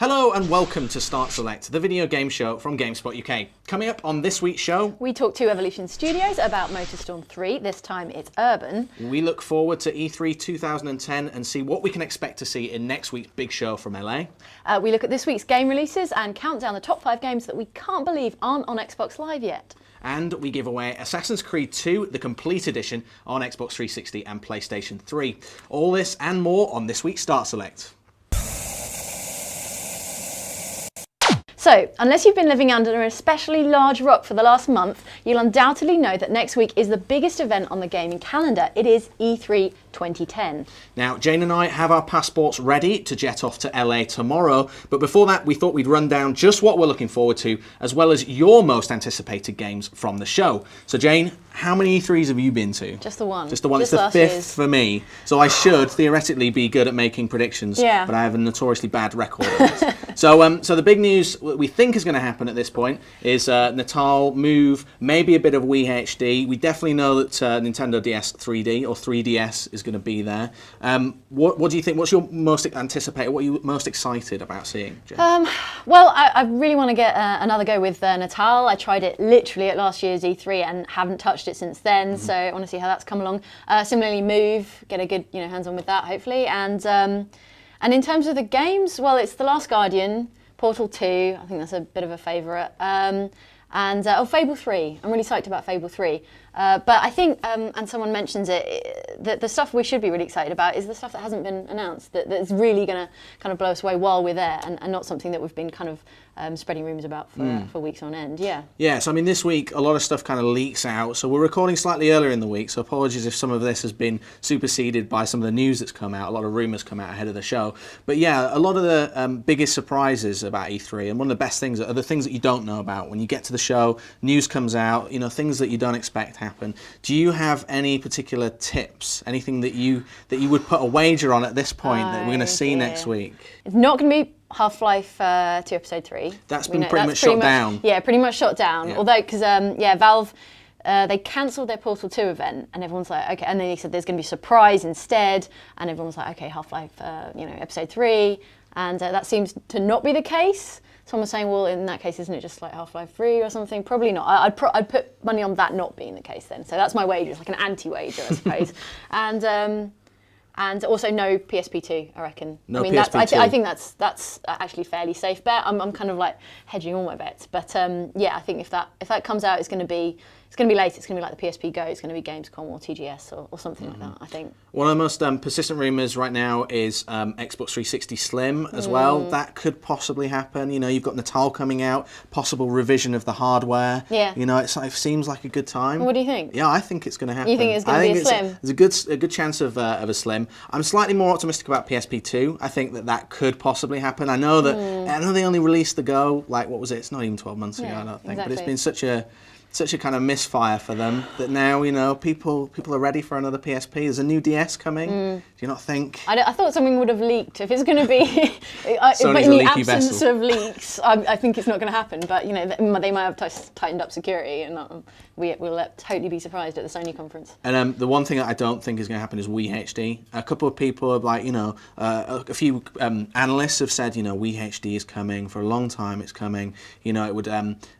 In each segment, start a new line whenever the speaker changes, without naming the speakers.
Hello and welcome to Start Select, the video game show from GameSpot UK. Coming up on this week's show,
we talk to Evolution Studios about Motorstorm 3, this time it's urban.
We look forward to E3 2010 and see what we can expect to see in next week's big show from LA.
We look at this week's game releases and count down the top 5 games that we can't believe aren't on Xbox Live yet.
And we give away Assassin's Creed 2, the complete edition, on Xbox 360 and PlayStation 3. All this and more on this week's Start Select.
So, unless you've been living under an especially large rock for the last month, you'll undoubtedly know that next week is the biggest event on the gaming calendar. It is E3 2010.
Now, Jane and I have our passports ready to jet off to LA tomorrow, but before that we thought we'd run down just what we're looking forward to, as well as your most anticipated games from the show. So Jane, how many E3s have you been to?
Just the one.
Just the one. It's the 5th for me, so I should theoretically be good at making predictions, but I have a notoriously bad record of it. So the big news we think is going to happen at this point is Natal, Move, maybe a bit of Wii HD. We definitely know that Nintendo DS 3D or 3DS is going to be there. What do you think? What's your most anticipated? What are you most excited about seeing, Jen?
Well, I really want to get another go with Natal. I tried it literally at last year's E3 and haven't touched it since then, so I want to see how that's come along. Similarly, Move, get a good hands-on with that, hopefully. And in terms of the games, well, it's The Last Guardian, Portal 2, I think that's a bit of a favourite, and Fable 3. I'm really psyched about Fable 3. But I think, and someone mentions it, that the stuff we should be really excited about is the stuff that hasn't been announced, that's really going to kind of blow us away while we're there, and not something that we've been kind of spreading rumours about for weeks on end. Yeah,
so I mean, this week a lot of stuff kind of leaks out, so we're recording slightly earlier in the week, so apologies if some of this has been superseded by some of the news that's come out. A lot of rumours come out ahead of the show, but yeah, a lot of the biggest surprises about E3, and one of the best things are the things that you don't know about. When you get to the show, news comes out, things that you don't expect happen. Do you have any particular tips, anything that you would put a wager on at this point that we're going to see next week?
It's not going to be Half-Life 2 Episode 3.
That's been pretty much shot down.
Yeah, pretty much shot down. Yeah. Although, because Valve, they cancelled their Portal 2 event, and everyone's like, okay, and then they said there's going to be a surprise instead, and everyone's like, okay, Half-Life, Episode 3, and that seems to not be the case. Someone was saying, well, in that case, isn't it just like Half-Life 3 or something? Probably not. I'd put money on that not being the case then. So that's my wager. It's like an anti-wager, I suppose. And also no PSP 2, I reckon.
No PSP 2.
I think that's actually fairly safe bet. I'm kind of like hedging all my bets. But I think if that comes out, it's going to be late. It's going to be like the PSP Go. It's going to be Gamescom or TGS or something like that, I think.
One of the most persistent rumours right now is Xbox 360 Slim as well. That could possibly happen. You've got Natal coming out, possible revision of the hardware.
Yeah.
It seems like a good time.
What do you think?
Yeah, I think it's going to happen.
You think it's going to be a Slim?
There's a good chance of a Slim. I'm slightly more optimistic about PSP 2. I think that could possibly happen. I know they only released the Go, like, what was it? It's not even 12 months ago, I don't think. Exactly. But it's been such a kind of misfire for them that now people are ready for another PSP. There's a new DS coming. Do you not think?
I thought something would have leaked. If it's going to be, but in the absence of leaks, I think it's not going to happen. But they might have tightened up security, and we'll totally be surprised at the Sony conference. And
the one thing that I don't think is going to happen is Wii HD. A couple of people have a few analysts have said Wii HD is coming for a long time. It's coming. It would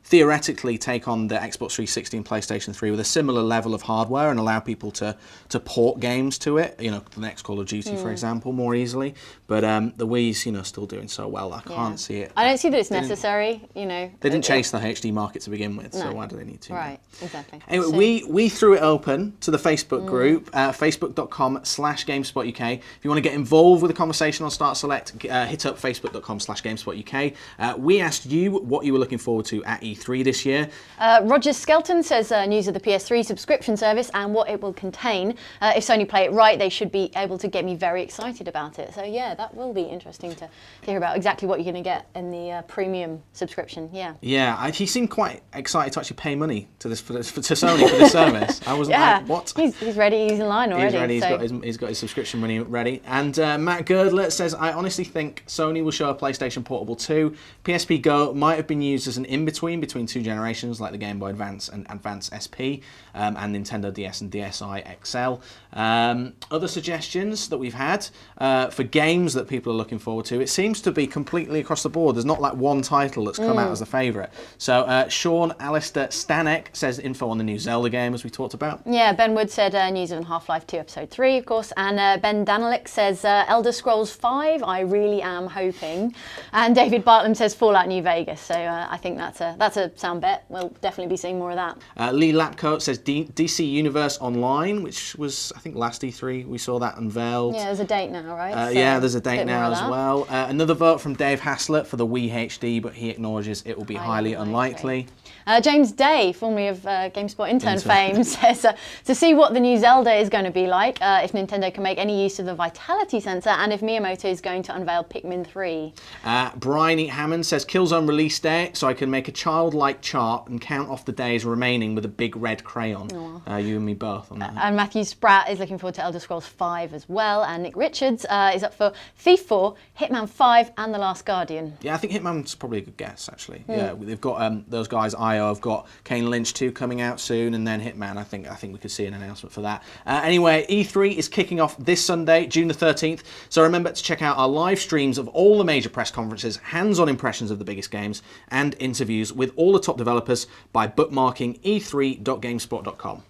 theoretically take on the Xbox 360 and PlayStation 3 with a similar level of hardware and allow people to port games to it. The next Call of Duty, for example, more easily. But the Wii's still doing so well. I can't see it.
I don't see that it's necessary.
They didn't chase the HD market to begin with, so why do they need to?
Right, exactly.
Anyway, we threw it open to the Facebook group, facebook.com/GameSpotUK. If you want to get involved with the conversation on Start Select, hit up facebook.com/GameSpotUK. We asked you what you were looking forward to at E3 this year.
Roger Skelton says news of the PS3 subscription service and what it will contain. If Sony play it right, they should be able to get me very excited about it. So yeah, that will be interesting to hear about exactly what you're going to get in the premium subscription.
Yeah, he seemed quite excited to actually pay money to Sony for this service. I wasn't like, what?
He's ready. He's in line already.
He's ready. He's got his subscription money ready. And Matt Girdler says, I honestly think Sony will show a PlayStation Portable 2. PSP Go might have been used as an in-between between 2 generations, like the Game Boy Advance and Advance SP, and Nintendo DS and DSi XL. Other suggestions that we've had for games that people are looking forward to, it seems to be completely across the board. There's not like one title that's come out as a favourite. So Sean Alistair Stanek says info on the new Zelda game, as we talked about.
Yeah, Ben Wood said news on Half-Life 2 Episode 3, of course, and Ben Danalik says Elder Scrolls 5, I really am hoping. And David Bartlam says Fallout New Vegas, so I think that's a sound bet. We'll definitely be seeing more of that.
Lee Lapcoat says DC Universe Online, which was, I think, last E3 we saw that unveiled.
Yeah, there's a date now, right? So
yeah, there's a date now as well. Another vote from Dave Haslett for the Wii HD, but he acknowledges it will be highly unlikely.
James Day, formerly of GameSpot intern fame, says to see what the new Zelda is going to be like, if Nintendo can make any use of the Vitality Sensor, and if Miyamoto is going to unveil Pikmin 3.
Bryony Hammond says Killzone release day, so I can make a childlike chart and count off the days remaining with a big red crayon. You and me both on that.
And Matthew Spratt is looking forward to Elder Scrolls 5 as well, and Nick Richards is up for Thief 4, Hitman 5, and The Last Guardian.
Yeah, I think Hitman's probably a good guess, actually. Yeah, they've got those guys. I've got Kane Lynch 2 coming out soon, and then Hitman. I think we could see an announcement for that. Anyway, E3 is kicking off this Sunday, June the 13th. So remember to check out our live streams of all the major press conferences, hands-on impressions of the biggest games, and interviews with all the top developers by bookmarking e3.gamespot.com.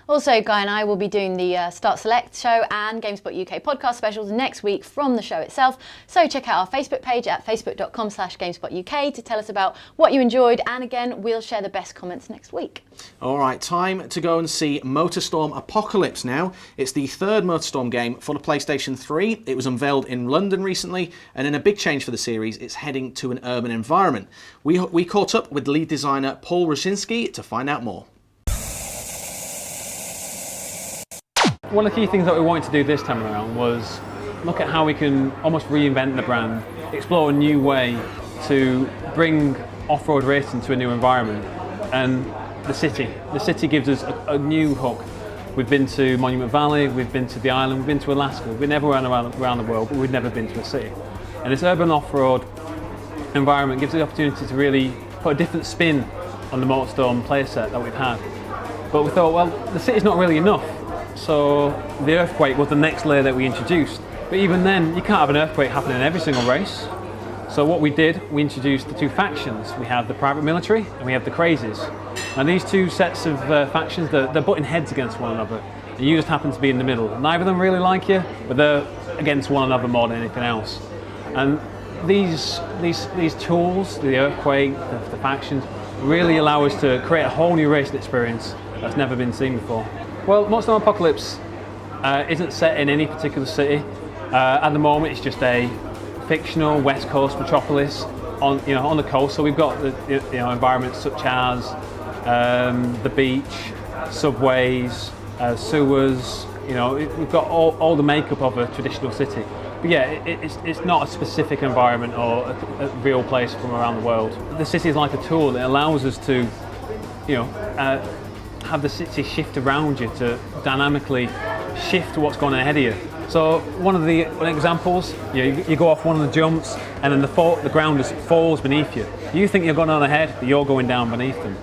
Also, Guy and I will be doing the Start Select show and GameSpot UK podcast specials next week from the show itself. So check out our Facebook page at facebook.com/GameSpotUK to tell us about what you enjoyed. And again, we'll share the best comments next week.
All right, time to go and see Motorstorm Apocalypse now. It's the third Motorstorm game for the PlayStation 3. It was unveiled in London recently, and in a big change for the series, it's heading to an urban environment. We caught up with lead designer Paul Roshinsky to find out more.
One of the key things that we wanted to do this time around was look at how we can almost reinvent the brand, explore a new way to bring off-road racing to a new environment. And the city gives us a new hook. We've been to Monument Valley, we've been to the island, we've been to Alaska, we've been everywhere around the world, but we've never been to a city. And this urban off-road environment gives us the opportunity to really put a different spin on the Motorstorm playset that we've had. But we thought, well, the city's not really enough. So the earthquake was the next layer that we introduced. But even then, you can't have an earthquake happening in every single race. So what we did, we introduced the 2 factions. We have the private military and we have the crazies. And these 2 sets of factions, they're butting heads against one another. And you just happen to be in the middle. Neither of them really like you, but they're against one another more than anything else. And these tools, the earthquake, the factions, really allow us to create a whole new racing experience that's never been seen before. Well, Motorstorm Apocalypse isn't set in any particular city. At the moment, it's just a fictional West Coast metropolis on the coast. So we've got the environments such as the beach, subways, sewers. We've got all the makeup of a traditional city. But yeah, it's not a specific environment or a real place from around the world. The city is like a tool that allows us to, have the city shift around you to dynamically shift what's going on ahead of you. So one of the examples, you go off one of the jumps and then the ground just falls beneath you. You think you're going on ahead, but you're going down beneath them.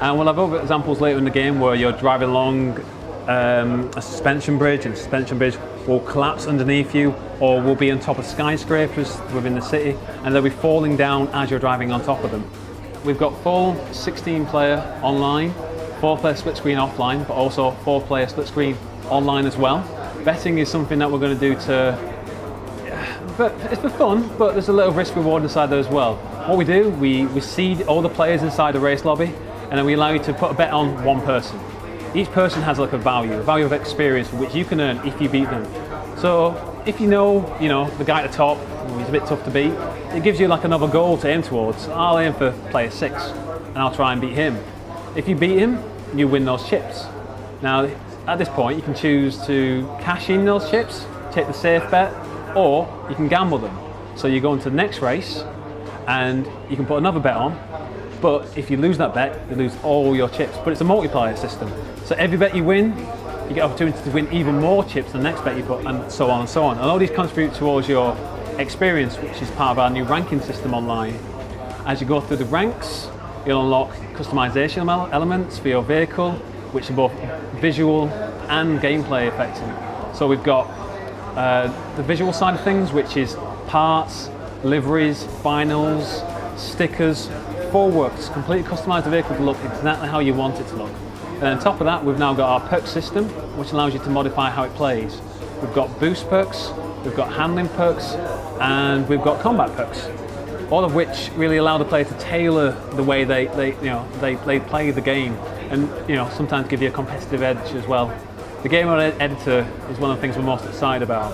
And we'll have other examples later in the game where you're driving along a suspension bridge, and the suspension bridge will collapse underneath you, or will be on top of skyscrapers within the city, and they'll be falling down as you're driving on top of them. We've got full 16-player online, 4-player split screen offline, but also 4-player split screen online as well. Betting is something that we're going to do but it's for fun, but there's a little risk reward inside there as well. What we do, we seed all the players inside the race lobby, and then we allow you to put a bet on one person. Each person has like a value of experience which you can earn if you beat them. So if you know the guy at the top, he's a bit tough to beat, it gives you like another goal to aim towards. I'll aim for player 6 and I'll try and beat him. If you beat him, you win those chips. Now at this point you can choose to cash in those chips, take the safe bet, or you can gamble them. So you go into the next race and you can put another bet on, but if you lose that bet, you lose all your chips. But it's a multiplier system. So every bet you win, you get opportunity to win even more chips than the next bet you put, and so on and so on. And all these contribute towards your experience, which is part of our new ranking system online. As you go through the ranks, you'll unlock customization elements for your vehicle, which are both visual and gameplay affecting. So we've got the visual side of things, which is parts, liveries, vinyls, stickers, full works, completely customise the vehicle to look exactly how you want it to look. And on top of that, we've now got our perk system, which allows you to modify how it plays. We've got boost perks, we've got handling perks, and we've got combat perks. All of which really allow the player to tailor the way they play the game, and sometimes give you a competitive edge as well. The game mode editor is one of the things we're most excited about.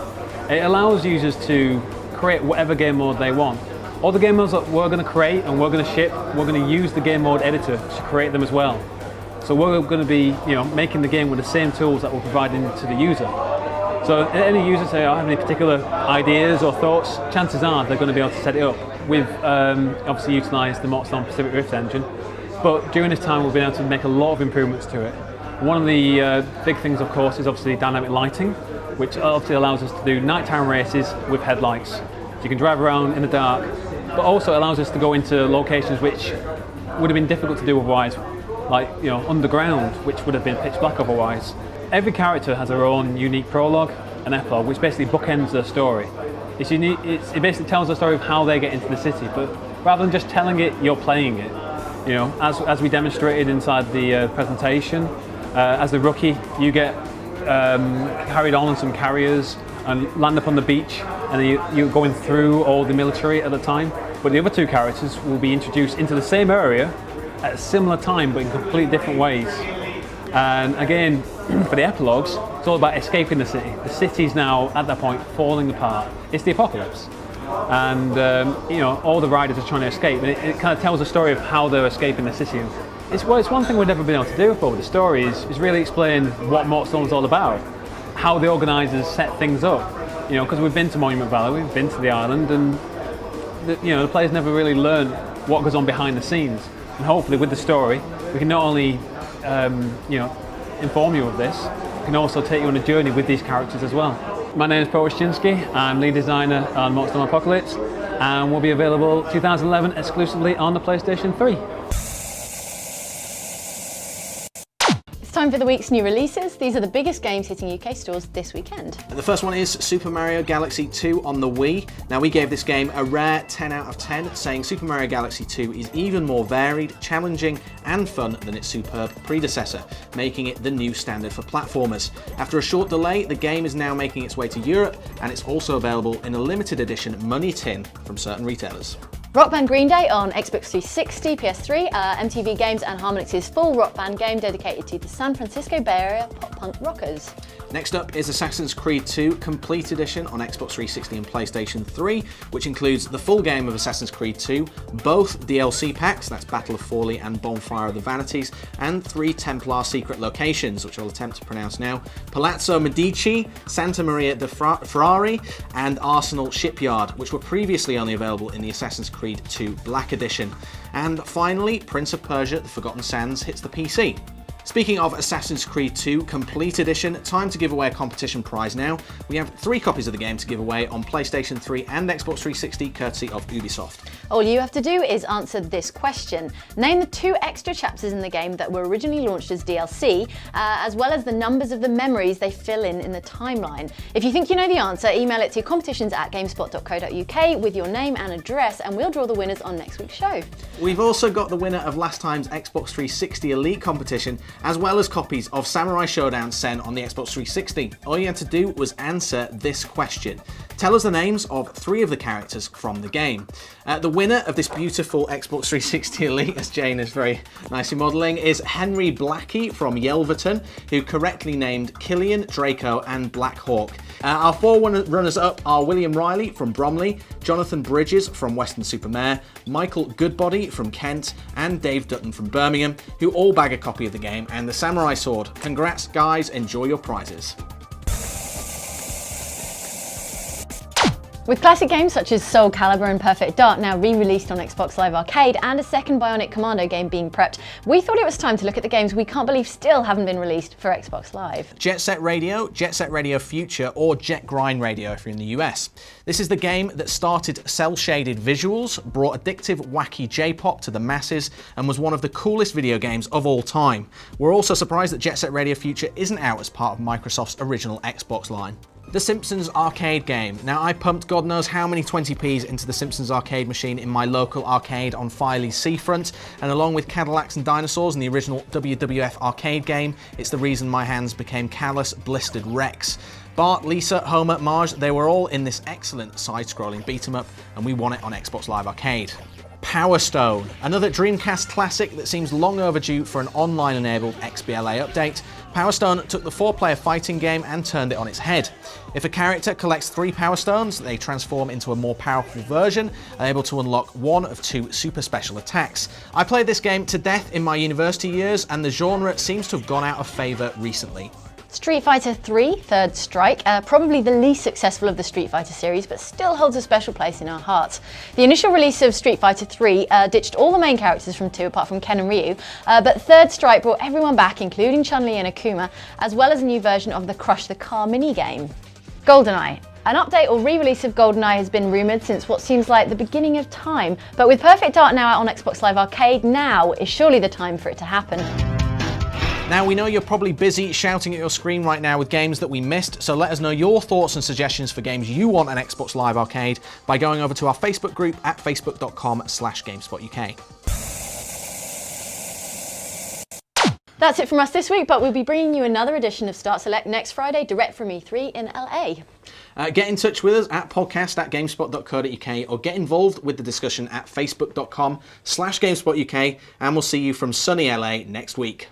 It allows users to create whatever game mode they want. All the game modes that we're going to create and we're going to ship, we're going to use the game mode editor to create them as well. So we're going to be making the game with the same tools that we're providing to the user. So any user say, I have any particular ideas or thoughts, chances are they're going to be able to set it up. We've obviously utilised the Motorstorm Pacific Rift engine, but during this time we've been able to make a lot of improvements to it. One of the big things, of course, is obviously dynamic lighting, which obviously allows us to do nighttime races with headlights. So you can drive around in the dark, but also allows us to go into locations which would have been difficult to do otherwise, like underground, which would have been pitch black otherwise. Every character has their own unique prologue and epilogue, which basically bookends their story. It's unique. It basically tells the story of how they get into the city, but rather than just telling it, you're playing it. As we demonstrated inside the presentation, as the rookie, you get carried on some carriers and land up on the beach, and you're going through all the military at the time. But the other two characters will be introduced into the same area at a similar time, but in completely different ways. And again, for the epilogues, it's all about escaping the city. The city's now, at that point, falling apart. It's the apocalypse. And, all the riders are trying to escape. And it kind of tells the story of how they're escaping the city. It's one thing we've never been able to do before with the story is really explain what Motorstorm is all about, how the organisers set things up. Because we've been to Monument Valley, we've been to the island, and the players never really learn what goes on behind the scenes. And hopefully with the story, we can not only inform you of this, we can also take you on a journey with these characters as well. My name is Paul Waszczynski, I'm lead designer on Motorstorm Apocalypse, and will be available 2011 exclusively on the PlayStation 3.
Time for the week's new releases. These are the biggest games hitting UK stores this weekend.
The first one is Super Mario Galaxy 2 on the Wii. Now, we gave this game a rare 10 out of 10, saying Super Mario Galaxy 2 is even more varied, challenging and fun than its superb predecessor, making it the new standard for platformers. After a short delay, the game is now making its way to Europe, and it's also available in a limited edition money tin from certain retailers.
Rock Band Green Day on Xbox 360, PS3, MTV Games and Harmonix's full Rock Band game dedicated to the San Francisco Bay Area pop-punk rockers.
Next up is Assassin's Creed 2 Complete Edition on Xbox 360 and PlayStation 3, which includes the full game of Assassin's Creed 2, both DLC packs, that's Battle of Forlì and Bonfire of the Vanities, and 3 Templar secret locations, which I'll attempt to pronounce now: Palazzo Medici, Santa Maria de Frari, and Arsenal Shipyard, which were previously only available in the Assassin's Creed 2 Black Edition. And finally, Prince of Persia: The Forgotten Sands hits the PC. Speaking of Assassin's Creed 2 Complete Edition, time to give away a competition prize now. We have 3 copies of the game to give away on PlayStation 3 and Xbox 360, courtesy of Ubisoft.
All you have to do is answer this question. Name the 2 extra chapters in the game that were originally launched as DLC, as well as the numbers of the memories they fill in the timeline. If you think you know the answer, email it to competitions@gamespot.co.uk with your name and address, and we'll draw the winners on next week's show.
We've also got the winner of last time's Xbox 360 Elite competition, as well as copies of Samurai Showdown Sen on the Xbox 360. All you had to do was answer this question. Tell us the names of 3 of the characters from the game. The winner of this beautiful Xbox 360 Elite, as Jane is very nicely modelling, is Henry Blackie from Yelverton, who correctly named Killian, Draco and Black Hawk. Our 4 runners-up are William Riley from Bromley, Jonathan Bridges from Weston-super-Mare, Michael Goodbody from Kent, and Dave Dutton from Birmingham, who all bag a copy of the game and the Samurai Sword. Congrats, guys, enjoy your prizes.
With classic games such as Soul Calibur and Perfect Dark now re-released on Xbox Live Arcade and a second Bionic Commando game being prepped, we thought it was time to look at the games we can't believe still haven't been released for Xbox Live.
Jet Set Radio, Jet Set Radio Future, or Jet Grind Radio if you're in the US. This is the game that started cel-shaded visuals, brought addictive, wacky J-pop to the masses, and was one of the coolest video games of all time. We're also surprised that Jet Set Radio Future isn't out as part of Microsoft's original Xbox line. The Simpsons arcade game. Now, I pumped God knows how many 20p's into the Simpsons arcade machine in my local arcade on Filey's Seafront, and along with Cadillacs and Dinosaurs and the original WWF arcade game, it's the reason my hands became callous, blistered wrecks. Bart, Lisa, Homer, Marge, they were all in this excellent side-scrolling beat-em-up, and we won it on Xbox Live Arcade. Power Stone, another Dreamcast classic that seems long overdue for an online-enabled XBLA update. Power Stone took the 4-player fighting game and turned it on its head. If a character collects 3 Power Stones, they transform into a more powerful version, able to unlock one of 2 super special attacks. I played this game to death in my university years, and the genre seems to have gone out of favour recently.
Street Fighter 3, Third Strike, probably the least successful of the Street Fighter series, but still holds a special place in our hearts. The initial release of Street Fighter 3 ditched all the main characters from 2 apart from Ken and Ryu, but Third Strike brought everyone back, including Chun-Li and Akuma, as well as a new version of the Crush the Car minigame. GoldenEye. An update or re-release of GoldenEye has been rumoured since what seems like the beginning of time, but with Perfect Dark now out on Xbox Live Arcade, now is surely the time for it to happen.
Now, we know you're probably busy shouting at your screen right now with games that we missed, so let us know your thoughts and suggestions for games you want on Xbox Live Arcade by going over to our Facebook group at facebook.com/GameSpotUK.
That's it from us this week, but we'll be bringing you another edition of Start Select next Friday, direct from E3 in LA.
Get in touch with us at podcast@gamespot.co.uk or get involved with the discussion at facebook.com/GameSpotUK, and we'll see you from sunny LA next week.